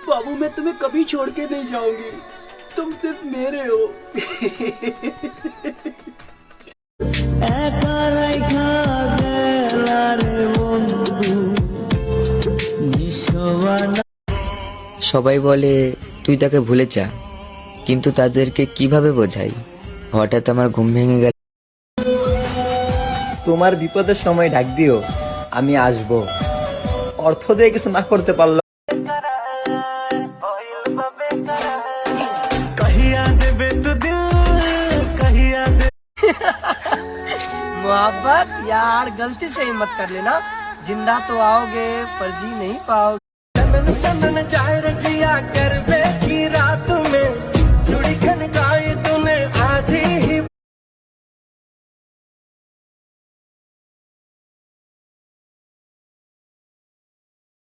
बाबू मैं तुम्हें कभी छोड़ के नहीं जाऊंगी, तुम सिर्फ मेरे हो। সবাই বলে তুই তাকে ভুলে যা, কিন্তু তাদেরকে কিভাবে বোঝাই? হঠাৎ আমার ঘুম ভেঙে গেল। তোমার বিপদের সময় ডাক দিও, আমি আসবো। অর্থ দিয়ে কিছু না করতে পারলাম। मोहब्बत यार गलती से ही मत कर लेना, जिंदा तो आओगे पर जी नहीं पाओगे। कर की रात में चूड़ी खनकाई तूने आधी ही